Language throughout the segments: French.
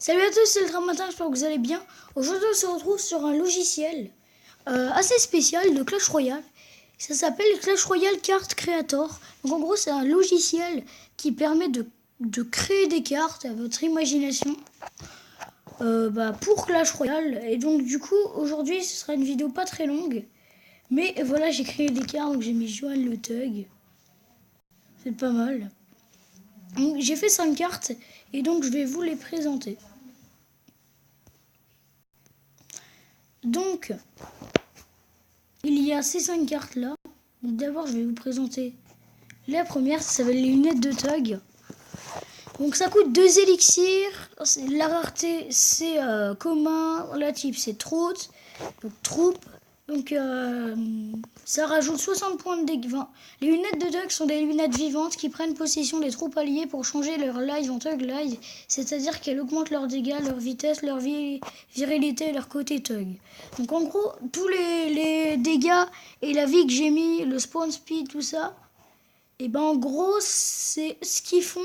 Salut à tous, c'est le Dramatin, j'espère que vous allez bien. Aujourd'hui, on se retrouve sur un logiciel assez spécial de Clash Royale. Ça s'appelle Clash Royale Card Creator. Donc en gros, c'est un logiciel qui permet de créer des cartes à votre imagination pour Clash Royale. Et donc du coup, aujourd'hui, ce sera une vidéo pas très longue. Mais voilà, j'ai créé des cartes, donc j'ai mis Johan le Thug. C'est pas mal. J'ai fait 5 cartes et donc je vais vous les présenter. Donc, il y a ces 5 cartes là. D'abord, je vais vous présenter la première, ça s'appelle les lunettes de Thug. Donc, ça coûte 2 élixirs. La rareté, c'est commun. La type, c'est troute. Donc, troupe. Donc, ça rajoute 60 points de dégâts. Enfin, les lunettes de Thug sont des lunettes vivantes qui prennent possession des troupes alliées pour changer leur live en Thug Live. C'est-à-dire qu'elles augmentent leurs dégâts, leur vitesse, leur virilité et leur côté Thug. Donc, en gros, tous les dégâts et la vie que j'ai mis, le spawn speed, tout ça, et ben en gros, c'est ce qu'ils font.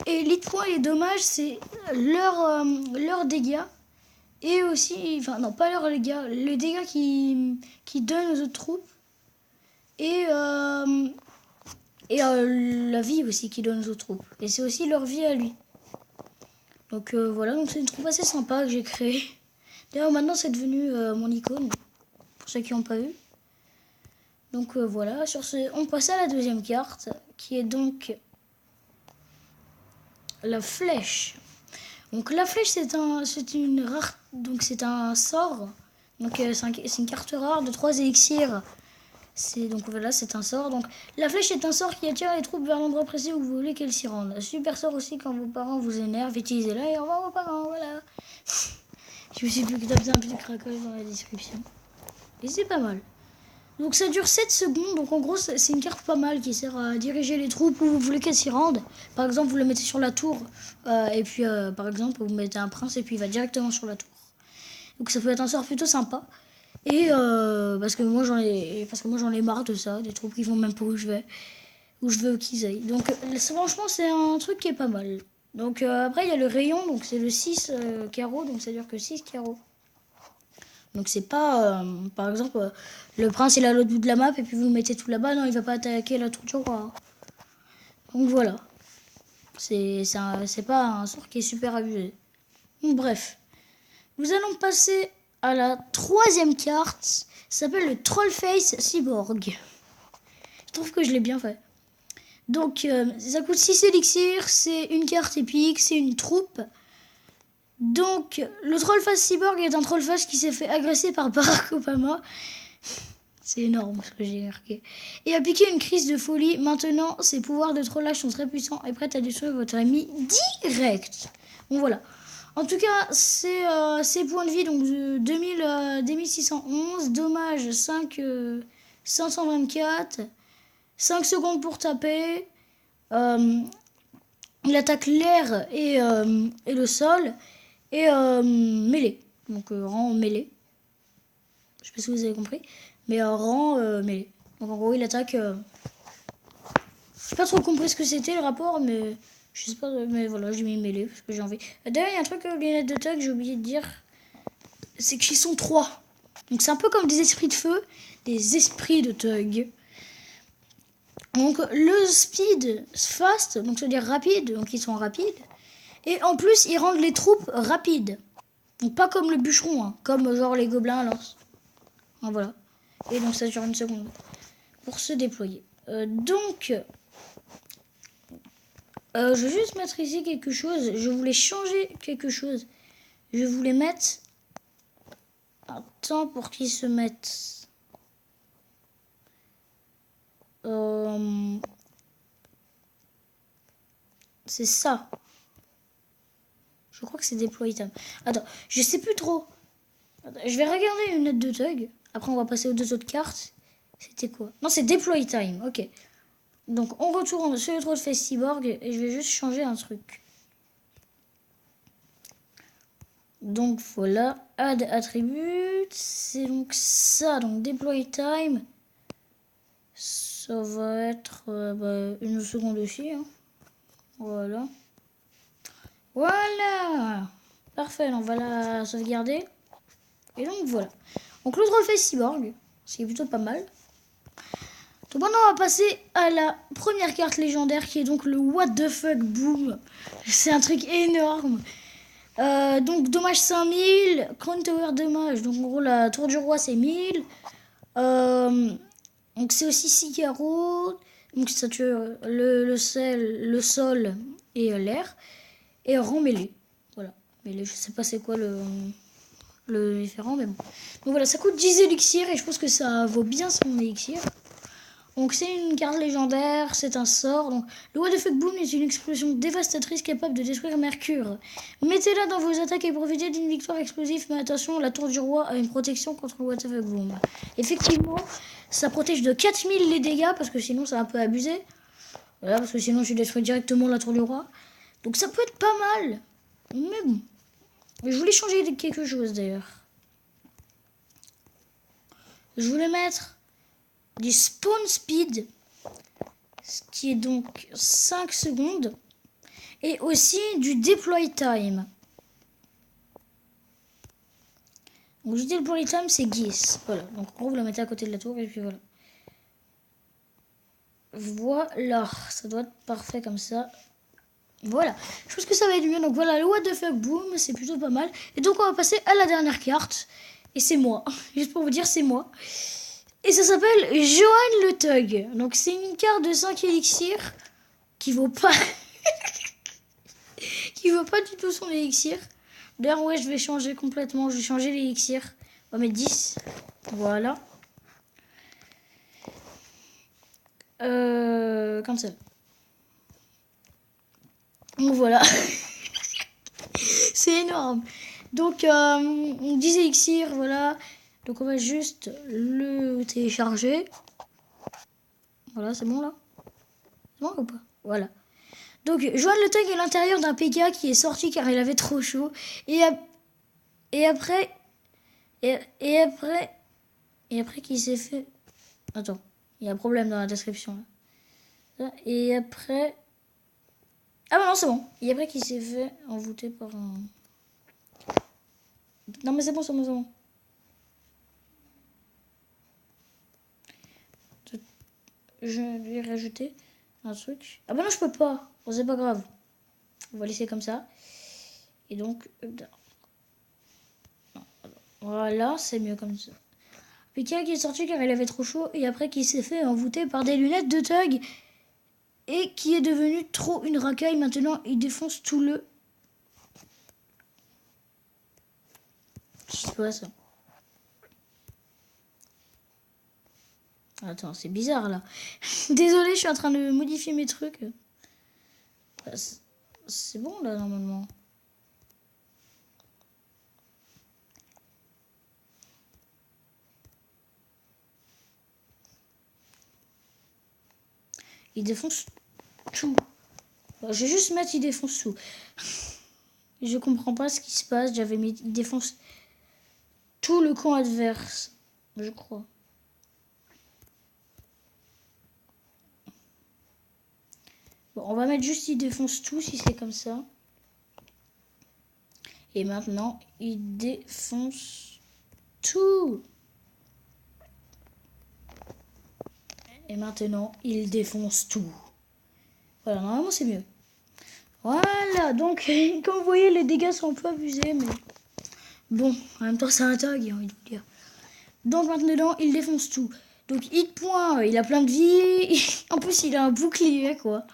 Et l'hit point et les dommages, c'est leurs dégâts. Et aussi, enfin non, pas leurs dégâts, les dégâts qui donnent aux autres troupes. Et la vie aussi qui donne aux autres troupes. Et c'est aussi leur vie à lui. Donc voilà, donc c'est une troupe assez sympa que j'ai créée. D'ailleurs maintenant c'est devenu mon icône, pour ceux qui n'ont pas vu. Donc voilà, sur ce, on passe à la deuxième carte, qui est donc la flèche. Donc la flèche c'est une rare, donc c'est un sort. Donc c'est une carte rare de 3 élixirs. Donc voilà, c'est un sort. Donc la flèche est un sort qui attire les troupes vers l'endroit précis où vous voulez qu'elles s'y rendent. Super sort aussi quand vos parents vous énervent, utilisez-la et au revoir vos parents, voilà. Je me suis plus que tapé un petit craquage dans la description. Et c'est pas mal. Donc ça dure 7 secondes, donc en gros c'est une carte pas mal qui sert à diriger les troupes où vous voulez qu'elles s'y rendent. Par exemple vous le mettez sur la tour, et puis par exemple vous mettez un prince et puis il va directement sur la tour. Donc ça peut être un sort plutôt sympa. Et parce que moi j'en ai marre de ça, des troupes qui vont même pas où je veux qu'ils aillent. Donc franchement c'est un truc qui est pas mal. Donc après il y a le rayon, donc c'est le 6 carreaux, donc ça dure que 6 carreaux. Donc c'est pas, par exemple, le prince il est à l'autre bout de la map et puis vous le mettez tout là-bas, non il va pas attaquer la tour du roi. Donc voilà, c'est pas un sort qui est super abusé. Donc bref, nous allons passer à la troisième carte, ça s'appelle le Trollface Cyborg. Je trouve que je l'ai bien fait. Donc ça coûte 6 élixirs, c'est une carte épique, c'est une troupe. Donc, le Trollface Cyborg est un Trollface qui s'est fait agresser par Barack Obama. C'est énorme ce que j'ai marqué. Et a piqué une crise de folie. Maintenant, ses pouvoirs de trollage sont très puissants et prêts à détruire votre ami direct. Bon, voilà. En tout cas, ses points de vie, donc 2611, dommage 524, 5 secondes pour taper. Il attaque l'air et le sol. Et mêlée, donc rang mêlée. Je sais pas si vous avez compris, mais rang mêlée. Donc en gros il attaque. J'ai pas trop compris ce que c'était le rapport, mais je sais pas, mais voilà, j'ai mis mêlée parce que j'ai envie. D'ailleurs il y a un truc aux lunettes de Thug, j'ai oublié de dire, c'est qu'ils sont 3. Donc c'est un peu comme des esprits de feu, des esprits de Thug. Donc le speed fast, donc ça veut dire rapide, donc ils sont rapides. Et en plus ils rendent les troupes rapides. Donc pas comme le bûcheron, hein, comme genre les gobelins lance. Ah, voilà. Et donc ça dure une seconde pour se déployer. Je vais juste mettre ici quelque chose. Je voulais changer quelque chose. Je voulais mettre un temps pour qu'ils se mettent. C'est ça. Je crois que c'est déploy time. Attends, je sais plus trop. Attends, je vais regarder une note de Thug. Après, on va passer aux 2 autres cartes. C'était quoi? Non, c'est deploy time. Ok. Donc, on retourne sur le Trollface Cyborg et je vais juste changer un truc. Donc, voilà. Add attribute. C'est donc ça. Donc, deploy time. Ça va être une seconde aussi. Hein. Voilà. Voilà. Parfait, on va la sauvegarder. Et donc voilà. Donc le trophée cyborg, ce qui est plutôt pas mal. Donc maintenant on va passer à la première carte légendaire qui est donc le What the fuck boom. C'est un truc énorme. Donc dommage 5000, Crown Tower dommage. Donc en gros la tour du roi c'est 1000. Donc c'est aussi 6 carreaux. Donc ça tue le sol et l'air. Et rang mêlé. Voilà. Mêlé, je sais pas c'est quoi le différent, mais bon. Donc voilà, ça coûte 10 élixirs et je pense que ça vaut bien son élixir. Donc c'est une carte légendaire, c'est un sort. Donc le What the fuck boom est une explosion dévastatrice capable de détruire Mercure. Mettez-la dans vos attaques et profitez d'une victoire explosive. Mais attention, la tour du roi a une protection contre le What the fuck boom. Effectivement, ça protège de 4000 les dégâts parce que sinon c'est un peu abusé. Voilà, parce que sinon je détruis directement la tour du roi. Donc ça peut être pas mal. Mais bon. Je voulais changer quelque chose d'ailleurs. Je voulais mettre du spawn speed, ce qui est donc 5 secondes, et aussi du deploy time. Donc du deploy time c'est 10. Voilà, donc en gros vous la mettez à côté de la tour et puis voilà. Voilà, ça doit être parfait comme ça. Voilà, je pense que ça va être mieux. Donc voilà, le What the fuck boom, c'est plutôt pas mal. Et donc on va passer à la dernière carte. Et c'est moi, juste pour vous dire c'est moi. Et ça s'appelle Johan le Thug. Donc c'est une carte de 5 élixirs qui vaut pas qui vaut pas du tout son élixir. D'ailleurs ouais, je vais changer complètement, je vais changer l'élixir. On va mettre 10. Voilà. Cancel. Donc voilà. C'est énorme. Donc 10 élixirs, voilà. Donc on va juste le télécharger. Voilà, c'est bon là? C'est bon ou pas? Voilà. Donc Johan le Thug est l'intérieur d'un PK qui est sorti car il avait trop chaud. Et après qu'il s'est fait... Attends, il y a un problème dans la description là. Et après... Ah bah non, c'est bon. Et après qu'il s'est fait envoûter par un... Non mais c'est bon, c'est bon, c'est bon. Je vais rajouter un truc. Ah bah non, je peux pas. Bon, c'est pas grave. On va laisser comme ça. Et donc... Voilà, c'est mieux comme ça. Pika qui est sorti car il avait trop chaud et après qui s'est fait envoûter par des lunettes de Thug et qui est devenu trop une racaille. Maintenant, il défonce tout le... Je sais pas ça. Attends, c'est bizarre là. Désolé, je suis en train de modifier mes trucs. C'est bon là normalement. Il défonce tout. Je vais juste mettre il défonce tout. Je comprends pas ce qui se passe. J'avais mis il défonce tout le camp adverse, je crois. Bon, on va mettre juste il défonce tout si c'est comme ça. Et maintenant, il défonce tout. Et maintenant, il défonce tout. Voilà, normalement c'est mieux. Voilà, donc comme vous voyez, les dégâts sont un peu abusés, mais bon, en même temps c'est un tag, j'ai envie de vous dire. Donc maintenant, il défonce tout. Donc hit point, il a plein de vie. En plus, il a un bouclier, quoi.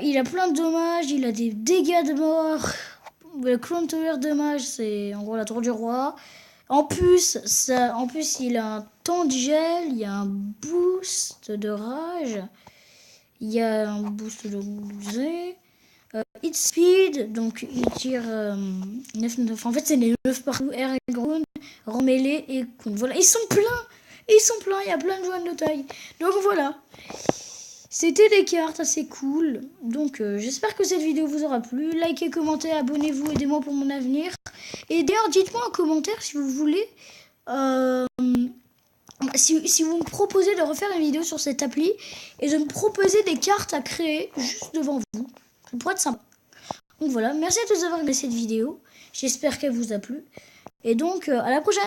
Il a plein de dommages, il a des dégâts de mort. Le Crown Tower dommage, c'est en gros la tour du roi. En plus, il a un temps de gel, il y a un boost de rage, il y a un boost de rosée. Hit speed, donc il tire 9. En fait, c'est les 9 partout. Air et ground, remêlé et Kun. Voilà, ils sont pleins, il y a plein de joueurs de taille. Donc voilà. C'était des cartes assez cool. Donc j'espère que cette vidéo vous aura plu. Likez, commentez, abonnez-vous, aidez-moi pour mon avenir. Et d'ailleurs, dites-moi en commentaire si vous voulez... si vous me proposez de refaire une vidéo sur cette appli et de me proposer des cartes à créer juste devant vous. Ça pourrait être sympa. Donc voilà, merci à tous d'avoir regardé cette vidéo. J'espère qu'elle vous a plu. Et donc, à la prochaine.